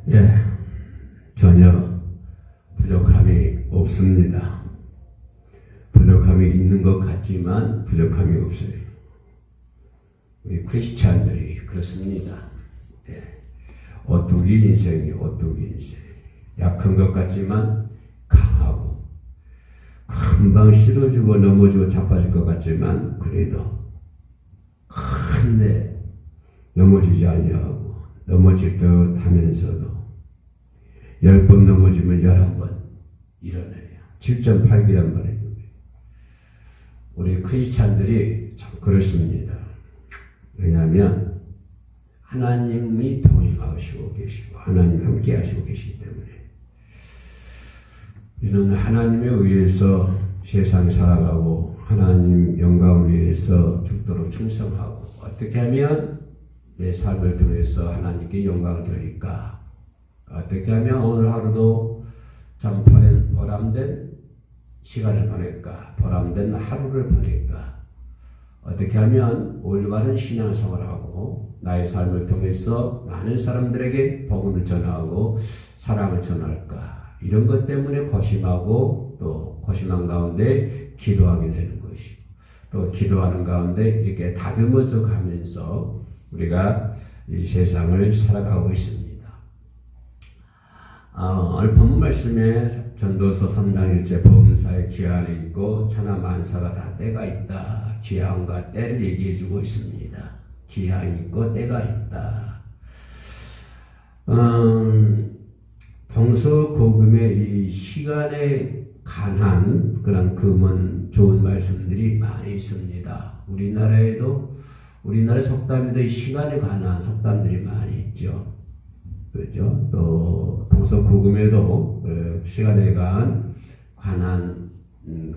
예, 전혀 부족함이 없습니다. 부족함이 있는 것 같지만 부족함이 없어요. 우리 크리스찬들이 그렇습니다. 예, 오뚜기 인생이 오뚜기 인생. 약한 것 같지만 강하고 금방 실어주고 넘어지고 자빠질 것 같지만 그래도 큰데 넘어지지 아니하고 넘어질 듯 하면서도 10번 넘어지면 11번 일어나요. 7.8기란 말이에요. 우리 크리스찬들이 참 그렇습니다. 왜냐하면 하나님이 동행하시고 계시고 하나님 함께 하시고 계시기 때문에 우리는 하나님에 의해서 세상 살아가고 하나님 영광을 위해서 죽도록 충성하고 어떻게 하면 내 삶을 통해서 하나님께 영광을 돌릴까? 어떻게 하면 오늘 하루도 참 보람된 시간을 보낼까? 보람된 하루를 보낼까? 어떻게 하면 올바른 신앙생활을 하고 나의 삶을 통해서 많은 사람들에게 복음을 전하고 사랑을 전할까? 이런 것 때문에 고심하고 또 고심한 가운데 기도하게 되는 것이고 또 기도하는 가운데 이렇게 다듬어져 가면서 우리가 이 세상을 살아가고 있습니다. 오늘 본문 말씀에 전도서 3장 1절 보험사의 기한이 있고 천하 만사가 다 때가 있다. 기한과 때를 얘기해 주고 있습니다. 기한이 있고 때가 있다. 동서고금의 이 시간에 관한 그런 금은 좋은 말씀들이 많이 있습니다. 우리나라 속담에도 시간에 관한 속담들이 많이 있죠. 그렇죠? 또 동서고금에도 시간에 관한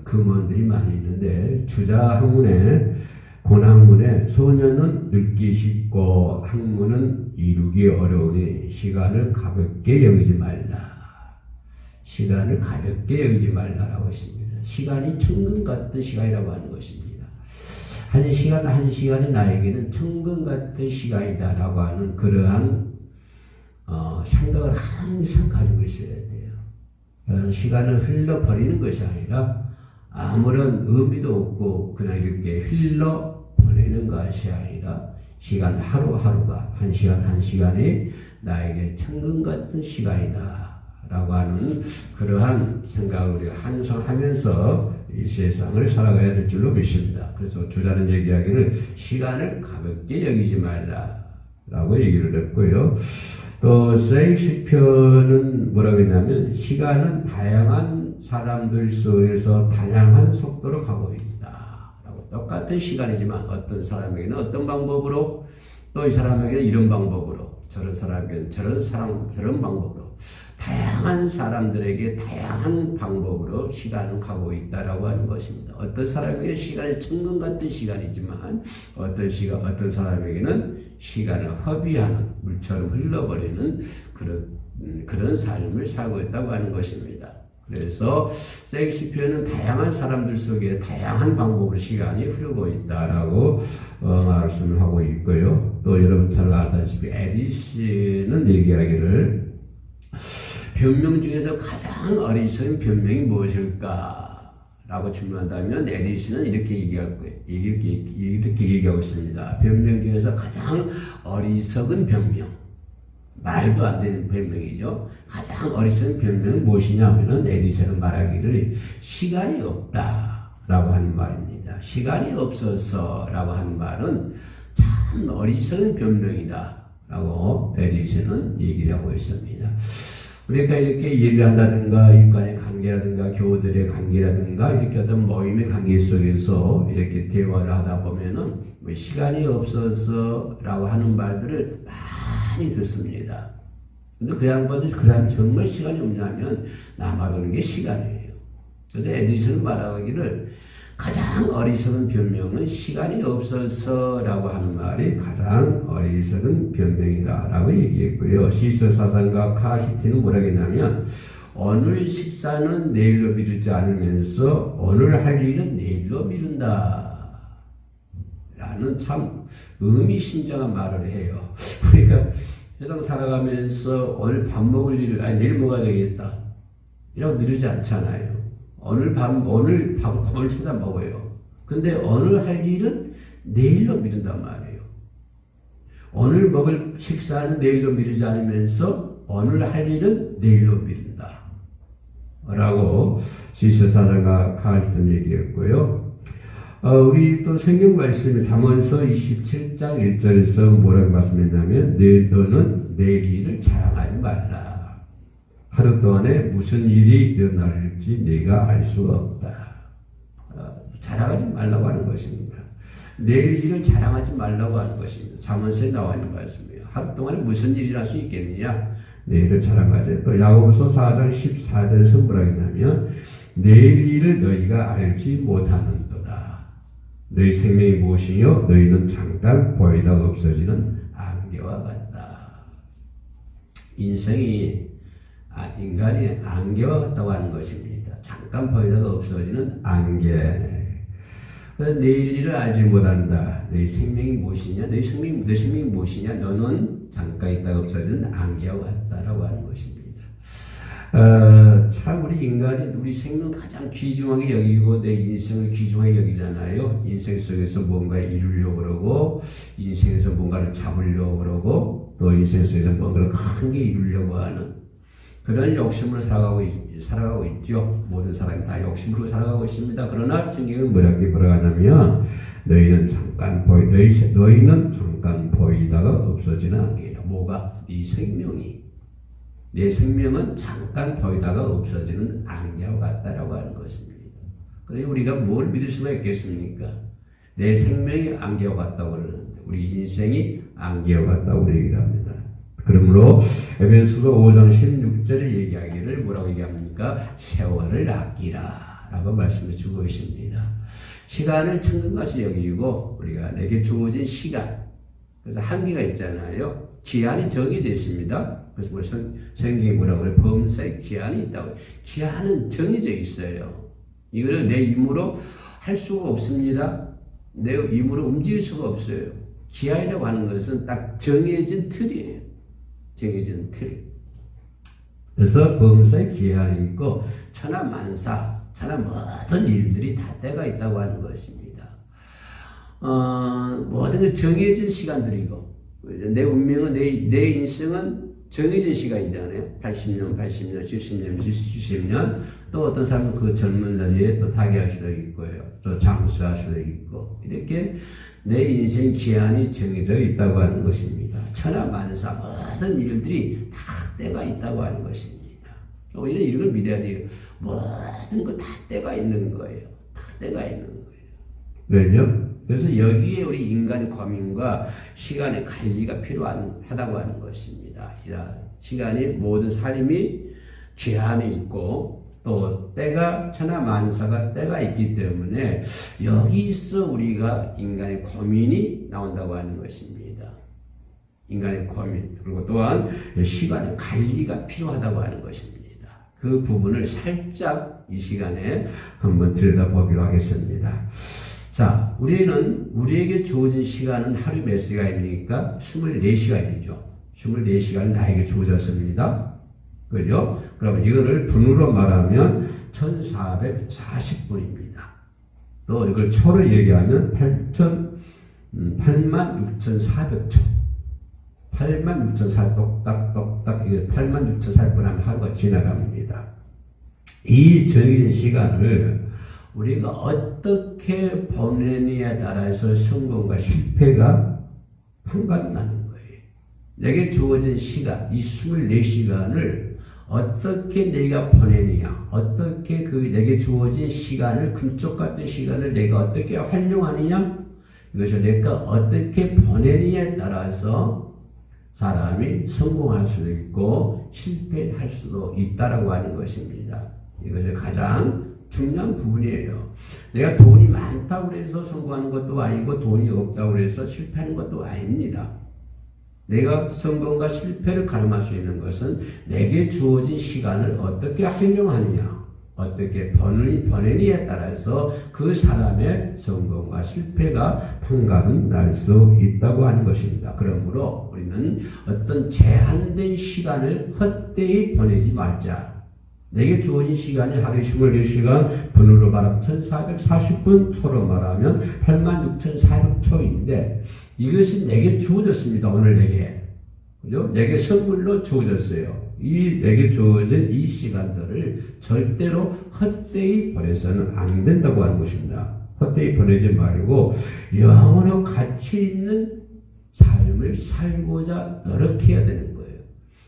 금언들이 많이 있는데 주자학문에 권학문에 소년은 늙기 쉽고 학문은 이루기 어려우니 시간을 가볍게 여기지 말라. 시간을 가볍게 여기지 말라라고 했습니다. 시간이 천금 같은 시간이라고 하는 것입니다. 한 시간이 나에게는 천금 같은 시간이다라고 하는 그러한 생각을 항상 가지고 있어야 돼요. 시간을 흘러버리는 것이 아니라 아무런 의미도 없고 그냥 이렇게 흘러보내는 것이 아니라 시간 하루하루가 한 시간이 나에게 천금 같은 시간이다 라고 하는 그러한 생각을 우리가 항상하면서 이 세상을 살아가야 될 줄로 믿습니다. 그래서 주자는 얘기하기를 시간을 가볍게 여기지 말라 라고 얘기를 했고요. 또 셰익스피어는 뭐라고 했냐면 시간은 다양한 사람들 속에서 다양한 속도로 가고 있다 라고. 똑같은 시간이지만 어떤 사람에게는 어떤 방법으로 또 이 사람에게는 이런 방법으로 저런 사람에게는 저런 방법으로 다양한 사람들에게 다양한 방법으로 시간은 가고 있다라고 하는 것입니다. 어떤 사람에게 시간이 천금 같은 시간이지만 어떤 사람에게는 시간을 허비하는 물처럼 흘러버리는 그런 삶을 살고 있다고 하는 것입니다. 그래서 셰익스피어는 다양한 사람들 속에 다양한 방법으로 시간이 흐르고 있다라고 말씀을 하고 있고요. 또 여러분 잘 알다시피 에디슨은 얘기하기를 변명 중에서 가장 어리석은 변명이 무엇일까? 라고 질문한다면 에디슨은 이렇게 얘기할 거예요. 이렇게 얘기하고 있습니다. 변명 중에서 가장 어리석은 변명. 말도 안 되는 변명이죠. 가장 어리석은 변명은 무엇이냐면은 에디슨은 말하기를 시간이 없다라고 하는 말입니다. 시간이 없어서라고 하는 말은 참 어리석은 변명이다라고 에디슨은 얘기를 하고 있습니다. 우리가 이렇게 일을 한다든가 일간의 관계라든가 교우들의 관계라든가 이렇게 어떤 모임의 관계 속에서 이렇게 대화를 하다 보면은 뭐 시간이 없어서라고 하는 말들을 많이 듣습니다. 근데 그 양반은 그 사람이 정말 시간이 없냐면 남아도는 게 시간이에요. 그래서 에디슨은 말하기를 가장 어리석은 변명은 시간이 없어서라고 하는 말이 가장 어리석은 변명이다라고 얘기했고요. 시서 사상가 칼 히티는 뭐라고 했냐면 오늘 식사는 내일로 미루지 않으면서 오늘 할 일은 내일로 미룬다 라는 참 의미심장한 말을 해요. 우리가 세상 살아가면서 오늘 밥 먹을 일을 내일 먹어야 되겠다 이라고 미루지 않잖아요. 오늘 밥을 찾아 먹어요. 근데 오늘 할 일은 내일로 미룬단 말이에요. 오늘 먹을 식사는 내일로 미루지 않으면서 오늘 할 일은 내일로 미룬다 라고 시스사자가 가르쳤던 얘기였고요. 우리 또 성경 말씀이 잠언서 27장 1절에서 뭐라고 말씀했냐면 너는 내일 일을 자랑하지 말라. 하루 동안에 무슨 일이 일어날지 네가 알 수가 없다. 자랑하지 말라고 하는 것입니다. 내일 일을 자랑하지 말라고 하는 것입니다. 잠언서에 나와 있는 말씀이에요. 하루 동안에 무슨 일이 날 수 있겠느냐? 내일을 자랑하지. 또 야고보서 4장 14절에서 뭐라고 했냐면 내일 일을 너희가 알지 못하는도다. 너희 생명이 무엇이요? 너희는 잠깐 보이다가 없어지는 안개와 같다. 인간이 안개와 같다고 하는 것입니다. 잠깐 보이다가 없어지는 안개. 내일 일을 알지 못한다. 너희 생명이 무엇이냐? 너희 생명이 무엇이냐? 너는 잠깐 있다가 없어지는 안개와 같다라고 하는 것입니다. 참 우리 인간이 우리 생명 가장 귀중하게 여기고 내 인생을 귀중하게 여기잖아요. 인생 속에서 뭔가를 이루려고 그러고 인생에서 뭔가를 잡으려고 그러고 또 인생 속에서 뭔가를 큰 게 이루려고 하는 그런 욕심으로 살아가고 있죠. 모든 사람이 다 욕심으로 살아가고 있습니다. 그러나 성경은 뭐라고 하냐면 너희는 잠깐 보이다가 없어지는 안개라. 뭐가? 네 생명이. 내 생명은 잠깐 보이다가 없어지는 안개와 같다라고 하는 것입니다. 그래서 우리가 뭘 믿을 수가 있겠습니까? 내 생명이 안개와 같다고 그러는데 우리 인생이 안개와 같다고 얘기를 합니다. 그러므로 에베소서 5장 16절에 얘기하기를 뭐라고 얘기합니까? 세월을 아끼라 라고 말씀을 주고 있습니다. 시간을 천금같이 여기고 우리가 내게 주어진 시간, 그래서 한계가 있잖아요. 기한이 정해져 있습니다. 그래서 뭐 성경이 뭐라고 그래요? 범사에 기한이 있다고. 기한은 정해져 있어요. 이거를 내 힘으로 할 수가 없습니다. 내 힘으로 움직일 수가 없어요. 기한이라고 하는 것은 딱 정해진 틀이에요. 정해진 틀. 그래서 범사에 기한이 있고 천하만사, 천하 모든 일들이 다 때가 있다고 하는 것입니다. 모든 게 정해진 시간들이고 내 운명은 내 인생은 정해진 시간이잖아요. 80년, 70년, 70년 또 어떤 사람은 그 젊은 나이에 또 타계할 수도 있고요. 또 장수할 수도 있고 이렇게 내 인생 기한이 정해져 있다고 하는 것입니다. 천하만사 모든 일들이 다 때가 있다고 하는 것입니다. 오히려 이런 걸 믿어야 돼요. 모든 거 다 때가 있는 거예요. 다 때가 있는 거예요. 왜죠? 그래서 여기에 우리 인간의 고민과 시간의 관리가 필요하다고 하는 것입니다. 시간이 모든 삶이 기한이 있고 또 때가 천하만사가 때가 있기 때문에 여기서 우리가 인간의 고민이 나온다고 하는 것입니다. 인간의 고민 그리고 또한 시간의 관리가 필요하다고 하는 것입니다. 그 부분을 살짝 이 시간에 한번 들여다보기로 하겠습니다. 자, 우리에게 주어진 시간은 하루 몇 시간입니까? 24시간이죠. 24시간이 나에게 주어졌습니다. 그죠? 그러면 이거를 분으로 말하면 1440분입니다. 또 이걸 초로 얘기하면 86,400초. 86,400 똑딱 이게 86,400분 하면 하루가 지나갑니다. 이 정해진 시간을 우리가 어떻게 보내느냐에 따라서 성공과 실패가 판가름 나는 거예요. 내게 주어진 시간, 이 24시간을 어떻게 내가 보내느냐, 어떻게 그 내게 주어진 시간을, 금쪽 같은 시간을 내가 어떻게 활용하느냐, 이것을 내가 어떻게 보내느냐에 따라서 사람이 성공할 수도 있고 실패할 수도 있다라고 하는 것입니다. 이것이 가장 중요한 부분이에요. 내가 돈이 많다고 해서 성공하는 것도 아니고 돈이 없다고 해서 실패하는 것도 아닙니다. 내가 성공과 실패를 가늠할 수 있는 것은 내게 주어진 시간을 어떻게 활용하느냐, 어떻게 보내느냐에 따라서 그 사람의 성공과 실패가 판가름 날 수 있다고 하는 것입니다. 그러므로 우리는 어떤 제한된 시간을 헛되이 보내지 말자. 내게 주어진 시간이 하루 24시간, 분으로 말하면 1440분, 초로 말하면 86,400초인데 이것이 내게 주어졌습니다. 오늘 내게. 그죠? 내게 선물로 주어졌어요. 이 내게 주어진 이 시간들을 절대로 헛되이 보내서는 안 된다고 하는 것입니다. 헛되이 보내지 말고 영원한 가치 있는 삶을 살고자 노력해야 되는 거예요.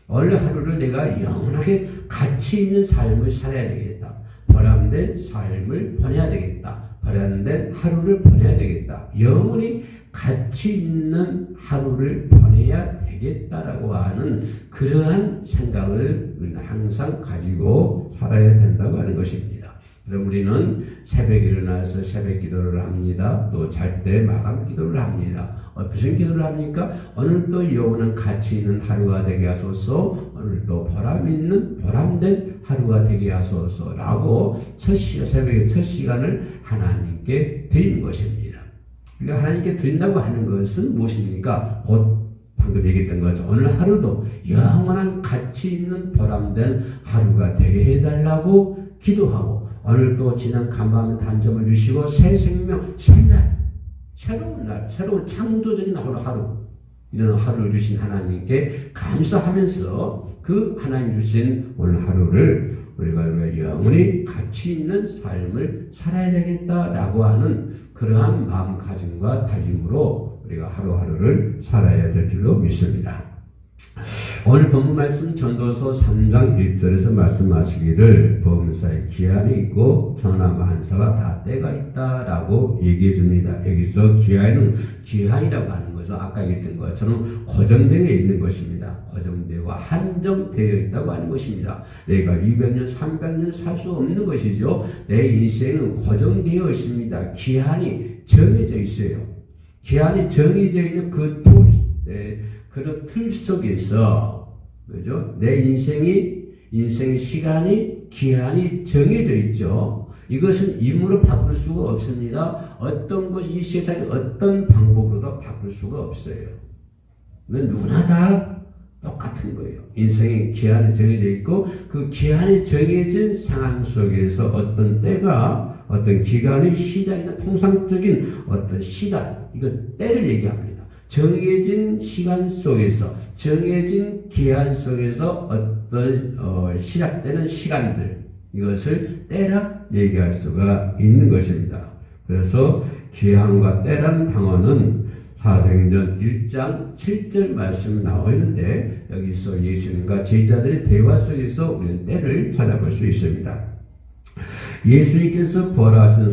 오늘 하루를 내가 영원하게 가치 있는 삶을 살아야 되겠다. 보람된 삶을 보내야 되겠다. 보람된 하루를 보내야 되겠다. 영원히 가치 있는 하루를 보내야 되겠다라고 하는 그러한 생각을 우리는 항상 가지고 살아야 된다고 하는 것입니다. 그럼 우리는 새벽에 일어나서 새벽 기도를 합니다. 또 잘 때 마감 기도를 합니다. 무슨 기도를 합니까? 오늘도 영원한 가치 있는 하루가 되게 하소서. 오늘도 보람된 하루가 되게 하소서라고 새벽의 첫 시간을 하나님께 드리는 것입니다. 그러니까 하나님께 드린다고 하는 것은 무엇입니까? 곧 방금 얘기했던 거죠. 오늘 하루도 영원한 가치 있는 보람된 하루가 되게 해달라고 기도하고 오늘도 지난 간밤에 단점을 주시고 새 생명, 새로운 날, 새로운 창조적인 하루 이런 하루를 주신 하나님께 감사하면서 그 하나님 주신 오늘 하루를 우리가 영원히 가치 있는 삶을 살아야 되겠다라고 하는 그러한 마음가짐과 다짐으로 우리가 하루하루를 살아야 될 줄로 믿습니다. 오늘 본문 말씀 전도서 3장 1절에서 말씀하시기를 범사에 기한이 있고 천하만사가 다 때가 있다라고 얘기해 줍니다. 여기서 기한이라고 하는 것은 아까 얘기했던 것처럼 고정되어 있는 것입니다. 고정되고 한정되어 있다고 하는 것입니다. 내가 200년, 300년 살 수 없는 것이죠. 내 인생은 고정되어 있습니다. 기한이 정해져 있어요. 기한이 정해져 있는 그 틀 속에서, 그죠? 내 인생의 시간이, 기한이 정해져 있죠. 이것은 임으로 바꿀 수가 없습니다. 어떤 것이 이 세상에 어떤 방법으로도 바꿀 수가 없어요. 누구나 다 똑같은 거예요. 인생의 기한이 정해져 있고, 그 기한이 정해진 상황 속에서 어떤 때가, 어떤 기간의 시작이나 통상적인 어떤 시간, 이거 때를 얘기합니다. 정해진 시간 속에서, 정해진 기한 속에서 어떤 시작되는 시간들, 이것을 때라 얘기할 수가 있는 것입니다. 그래서 기한과 때라는 단어는 사도행전 1장 7절 말씀 나와 있는데 여기서 예수님과 제자들의 대화 속에서 우리는 때를 찾아볼 수 있습니다. 예수님께서 부활하신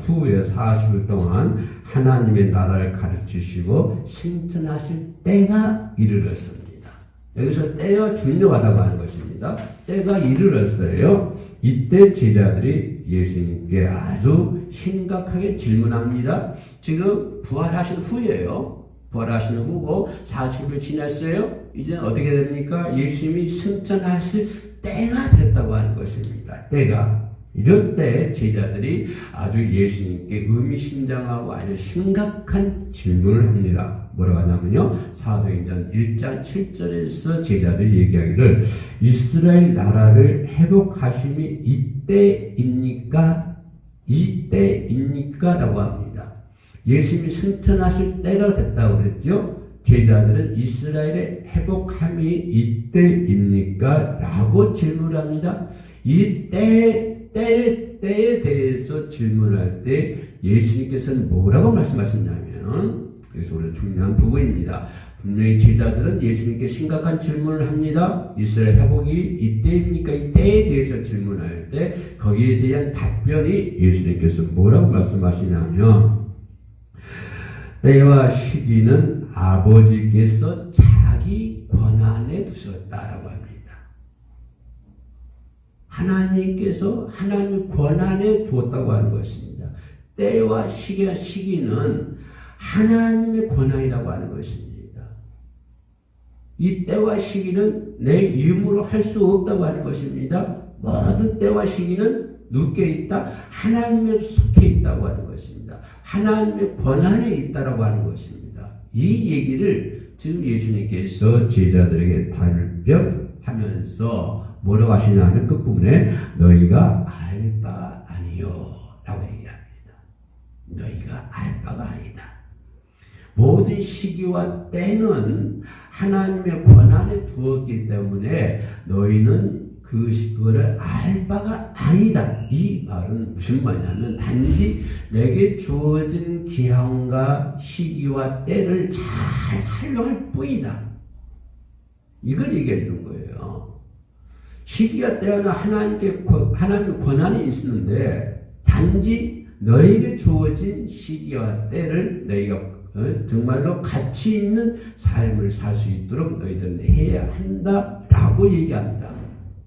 후에 40일 동안 하나님의 나라를 가르치시고 승천하실 때가 이르렀습니다. 여기서 때가 중요하다고 하는 것입니다. 때가 이르렀어요. 이때 제자들이 예수님께 아주 심각하게 질문합니다. 지금 부활하신 후예요. 부활하신 후고 40일 지났어요. 이제 어떻게 됩니까? 예수님이 승천하실 때가 됐다고 하는 것입니다. 때가. 이럴 때 제자들이 아주 예수님께 의미심장하고 아주 심각한 질문을 합니다. 뭐라고 하냐면요. 사도행전 1장 7절에서 제자들이 얘기하기를 이스라엘 나라를 회복하심이 이때입니까? 이때입니까? 라고 합니다. 예수님이 승천하실 때가 됐다고 그랬죠. 제자들은 이스라엘의 회복함이 이때입니까? 라고 질문합니다. 이 때에 대해서 질문할 때 예수님께서는 뭐라고 말씀하셨냐면 여기서 오늘 중요한 부분입니다. 분명히 제자들은 예수님께 심각한 질문을 합니다. 이스라엘 회복이 이때입니까? 이 때에 대해서 질문할 때 거기에 대한 답변이 예수님께서 뭐라고 말씀하시냐면 때와 시기는 아버지께서 자기 권한에 두셨다라고 합니다. 하나님께서 하나님의 권한에 두었다고 하는 것입니다. 때와 시기는 하나님의 권한이라고 하는 것입니다. 이 때와 시기는 내 힘으로 할 수 없다고 하는 것입니다. 모든 때와 시기는 누구에 있다? 하나님에 속해 있다고 하는 것입니다. 하나님의 권한에 있다라고 하는 것입니다. 이 얘기를 지금 예수님께서 제자들에게 답변하면서 뭐라고 하시냐면 끝부분에 너희가 알 바 아니요 라고 얘기합니다. 너희가 알 바가 아니다. 모든 시기와 때는 하나님의 권한에 두었기 때문에 너희는 그거를 알 바가 아니다. 이 말은 무슨 말이냐면 단지 내게 주어진 기한과 시기와 때를 잘 활용할 뿐이다. 이걸 얘기해 주는 거예요. 시기와 때는 하나님의 권한이 있었는데 단지 너에게 주어진 시기와 때를 너희가 정말로 가치 있는 삶을 살 수 있도록 너희들은 해야 한다라고 얘기합니다.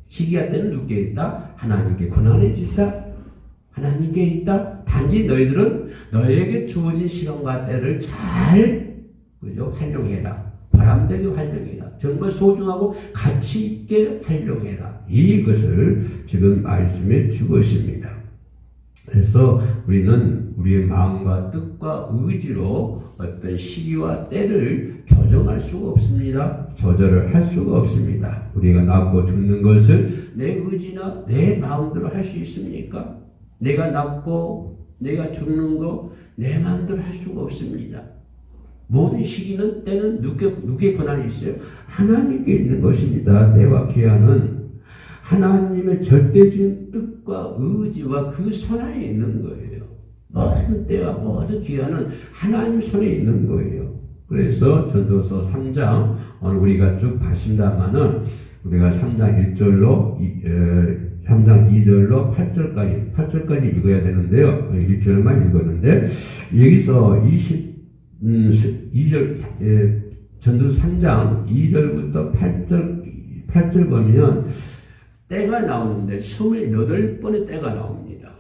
시기와 때는 누구에 있다? 하나님께 권한에 있다. 하나님께 있다. 단지 너희들은 너에게 주어진 시간과 때를 잘 활용해라. 보람되게 활용해라. 정말 소중하고 가치 있게 활용해라. 이것을 지금 말씀해 주고 있습니다. 그래서 우리는 우리의 마음과 뜻과 의지로 어떤 시기와 때를 조정할 수가 없습니다. 조절을 할 수가 없습니다. 우리가 낳고 죽는 것을 내 의지나 내 마음대로 할 수 있습니까? 내가 낳고 내가 죽는 거 내 마음대로 할 수가 없습니다. 모든 시기는 때는 누구의 권한이 있어요? 하나님께 있는 것입니다. 때와 기한은 하나님의 절대적인 뜻과 의지와 그 손 안에 있는 거예요. 모든 때와 모든 기한은 하나님 손에 있는 거예요. 그래서 전도서 3장 오늘 우리가 쭉 봤습니다만은 우리가 3장 1절로 3장 2절로 8절까지 읽어야 되는데요. 1절만 읽었는데 여기서 2절 전도서 3장 2절부터 8절 보면 때가 나오는데 28번의 때가 나옵니다.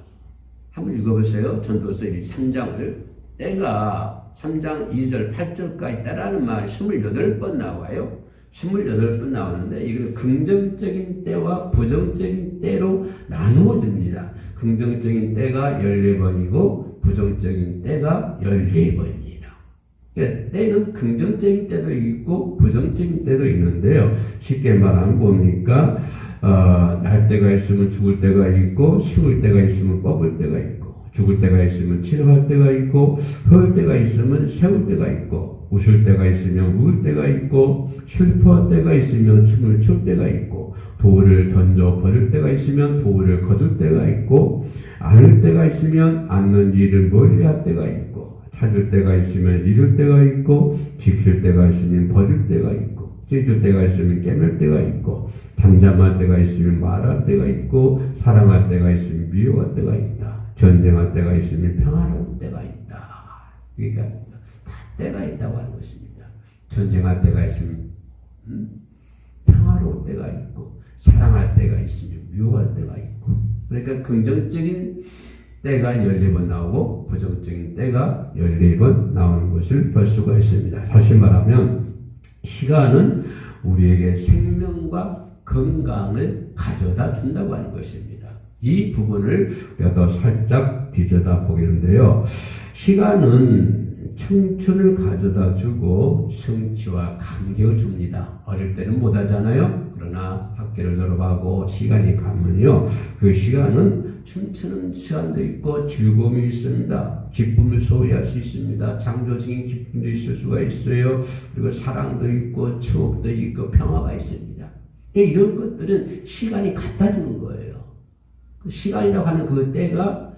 한번 읽어보세요. 전도서 3장을 때가 3장 2절 8절까지 때라는 말이 28번 나와요. 28번 나오는데 이건 긍정적인 때와 부정적인 때로 나누어집니다. 긍정적인 때가 14번이고 부정적인 때가 14번입니다. 때는 긍정적인 때도 있고 부정적인 때도 있는데요. 쉽게 말하면 뭡니까? 날 때가 있으면 죽을 때가 있고 심을 때가 있으면 뽑을 때가 있고 죽을 때가 있으면 치료할 때가 있고 허울 때가 있으면 세울 때가 있고 웃을 때가 있으면 울 때가 있고 슬퍼할 때가 있으면 춤을 출 때가 있고 돌을 던져 버릴 때가 있으면 돌을 거둘 때가 있고 안을 때가 있으면 안는 일을 멀리할 때가 있고 찾을 때가 있으면 잃을 때가 있고 지킬 때가 있으면 버릴 때가 있고 찢을 때가 있으면 깨맬 때가 있고 잠잠할 때가 있으면 말할 때가 있고 사랑할 때가 있으면 미워할 때가 있다. 전쟁할 때가 있으면 평화로울 때가 있다. 그러니까 다 때가 있다고 하는 것입니다. 전쟁할 때가 있으면 평화로울 때가 있고 사랑할 때가 있으면 미워할 때가 있고 그러니까 긍정적인 때가 14번 나오고 부정적인 때가 14번 나오는 것을 볼 수가 있습니다. 다시 말하면 시간은 우리에게 생명과 건강을 가져다 준다고 하는 것입니다. 이 부분을 우리가 더 살짝 뒤져다 보겠는데요. 시간은 청춘을 가져다 주고 성취와 감격을 줍니다. 어릴 때는 못하잖아요. 그러나 학교를 졸업하고 시간이 가면요. 그 시간은 춤추는 시간도 있고 즐거움이 있습니다. 기쁨을 소유할 수 있습니다. 창조적인 기쁨도 있을 수가 있어요. 그리고 사랑도 있고 추억도 있고 평화가 있습니다. 이런 것들은 시간이 갖다 주는 거예요. 그 시간이라고 하는 그 때가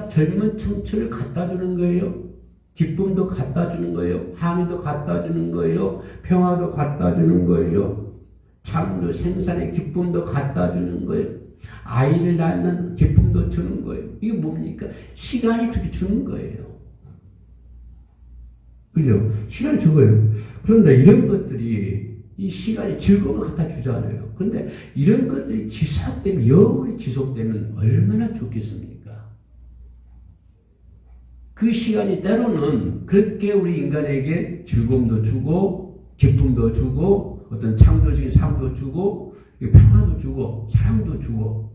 젊은 청춘을 갖다 주는 거예요. 기쁨도 갖다 주는 거예요. 항의도 갖다 주는 거예요. 평화도 갖다 주는 거예요. 창조 생산의 기쁨도 갖다 주는 거예요. 아이를 낳는 기쁨도 주는 거예요. 이게 뭡니까? 시간이 그렇게 주는 거예요. 그죠? 시간이 적어요. 그런데 이런 것들이 이 시간이 즐거움을 갖다 주잖아요. 그런데 이런 것들이 지속되면, 영원히 지속되면 얼마나 좋겠습니까? 그 시간이 때로는 그렇게 우리 인간에게 즐거움도 주고, 기쁨도 주고, 어떤 창조적인 삶도 주고, 평화도 주고, 사랑도 주고,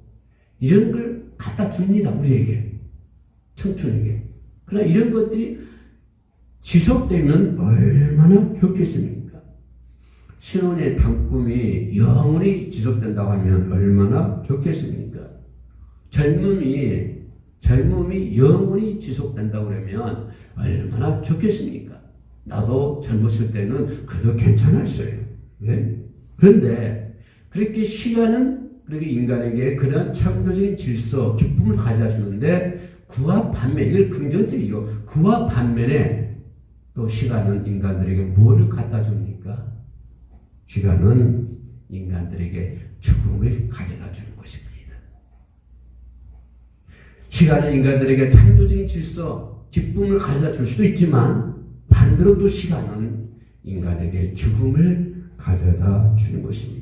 이런 걸 갖다 줍니다. 우리에게. 청춘에게. 그러나 이런 것들이 지속되면 얼마나 좋겠습니까? 신혼의 단꿈이 영원히 지속된다고 하면 얼마나 좋겠습니까? 젊음이 영원히 지속된다고 그러면 얼마나 좋겠습니까? 나도 젊었을 때는 그래도 괜찮았어요. 네? 그런데 그렇게 시간은 그렇게 인간에게 그런 창조적인 질서, 기쁨을 가져주는데 그와 반면, 이걸 긍정적이죠. 그와 반면에 또 시간은 인간들에게 뭐를 갖다 줍니까? 시간은 인간들에게 죽음을 가져다 주는 것입니다. 시간은 인간들에게 창조적인 질서, 기쁨을 가져다 줄 수도 있지만 반대로 또 시간은 인간에게 죽음을 가져다 주는 것입니다.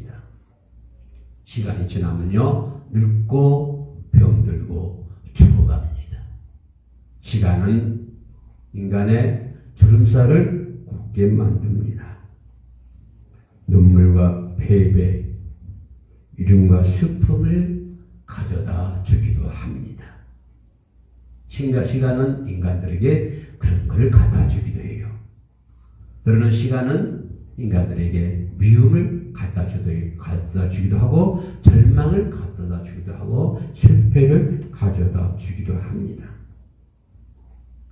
시간이 지나면요, 늙고 병들고 죽어갑니다. 시간은 인간의 주름살을 굳게 만듭니다. 눈물과 패배, 이름과 슬픔을 가져다 주기도 합니다. 시간은 인간들에게 그런 걸 갖다 주기도 해요. 때로는 시간은 인간들에게 미움을 갖다 주기도 하고 절망을 갖다 주기도 하고 실패를 가져다 주기도 합니다.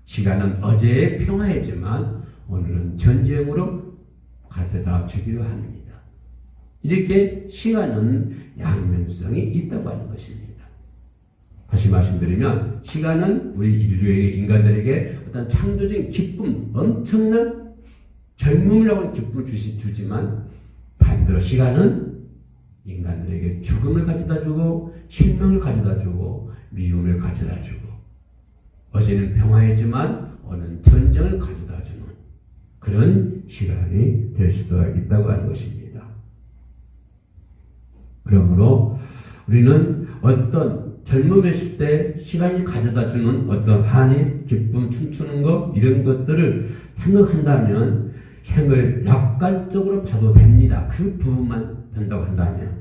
시간은 어제의 평화이지만 오늘은 전쟁으로 가져다 주기도 합니다. 이렇게 시간은 양면성이 있다고 하는 것입니다. 다시 말씀드리면 시간은 우리 인류에게, 인간들에게 어떤 창조적인 기쁨, 엄청난 젊음이라고 하는 기쁨을 주지만 반대로 시간은 인간들에게 죽음을 가져다 주고 실망을 가져다 주고 미움을 가져다 주고 어제는 평화였지만 오늘은 전쟁을 가져다 주는 그런 시간이 될 수도 있다고 하는 것입니다. 그러므로 우리는 어떤 젊음했을 때 시간이 가져다 주는 어떤 한이, 기쁨, 춤추는 것 이런 것들을 생각한다면 생을 낙관적으로 봐도 됩니다. 그 부분만 본다고 한다면.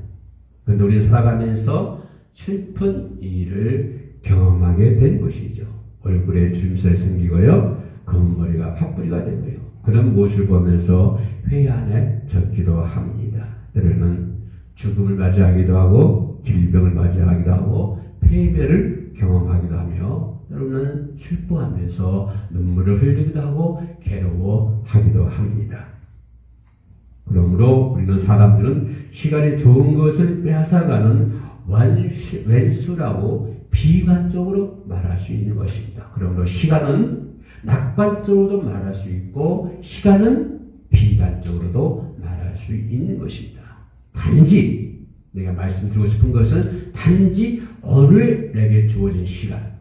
그런데 우리는 살아가면서 슬픈 일을 경험하게 된 것이죠. 얼굴에 주름살이 생기고요. 검은 머리가 팥뿌리가 되고요. 그런 모습을 보면서 회한에 젖기도 합니다. 때로는 죽음을 맞이하기도 하고 질병을 맞이하기도 하고 패배를 경험하기도 하며 때로는 슬퍼하면서 눈물을 흘리기도 하고 괴로워하기도 합니다. 그러므로 우리는 사람들은 시간이 좋은 것을 빼앗아가는 왼수라고 비관적으로 말할 수 있는 것입니다. 그러므로 시간은 낙관적으로도 말할 수 있고 시간은 비관적으로도 말할 수 있는 것입니다. 단지 내가 말씀드리고 싶은 것은 단지 오늘 내게 주어진 시간,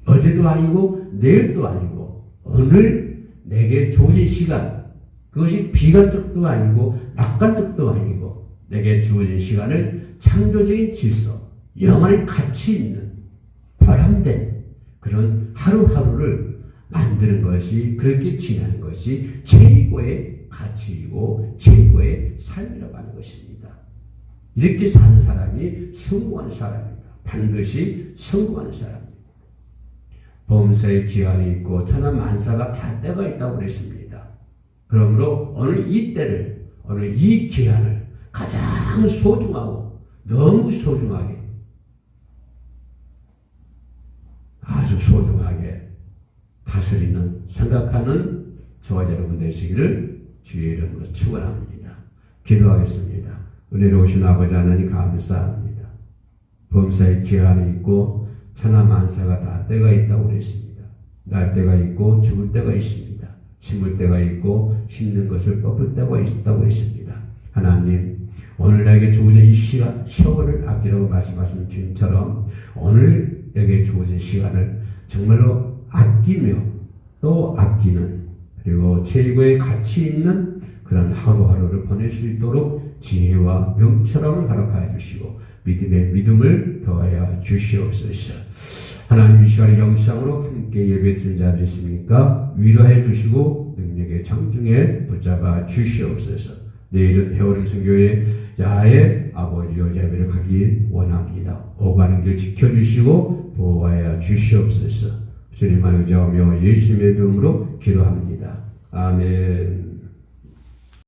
어제도 아니고 내일도 아니고 오늘 내게 주어진 시간, 그것이 비관적도 아니고 낙관적도 아니고 내게 주어진 시간을 창조적인 질서, 영원히 가치 있는 보람된 그런 하루하루를 만드는 것이, 그렇게 지내는 것이 최고의 가치이고 최고의 삶이라고 하는 것입니다. 이렇게 사는 사람이 성공한 사람입니다. 반드시 성공하는 사람입니다. 범사의 기한이 있고 천하만사가 다 때가 있다고 그랬습니다. 그러므로 오늘 이 때를, 오늘 이 기한을 가장 소중하고 너무 소중하게, 아주 소중하게 다스리는, 생각하는 저와 여러분 되시기를 주의 이름으로 축원합니다. 기도하겠습니다. 은혜로우신 아버지 하나님 감사합니다. 범사의 기한이 있고 천하만사가 다 때가 있다고 그랬습니다. 날 때가 있고 죽을 때가 있습니다. 심을 때가 있고 심는 것을 뽑을 때가 있다고 했습니다. 하나님, 오늘 나에게 주어진 이 시간, 세월을 아끼라고 말씀하신 주님처럼 오늘 내게 주어진 시간을 정말로 아끼며 또 아끼는, 그리고 최고의 가치 있는 그런 하루하루를 보낼 수 있도록 지혜와 명철함을 허락하여 주시고 믿음의 믿음을 더하여 주시옵소서. 하나님, 이 시간의 영상으로 함께 예배드린 자들 있습니까? 위로해 주시고 능력의 장중에 붙잡아 주시옵소서. 내일은 회오령성교회 야의 아버지여 자비를 가기 원합니다. 오가는 길 지켜주시고 보호하여 주시옵소서. 주님만 의지하며 예수님의 이름으로 기도합니다. 아멘.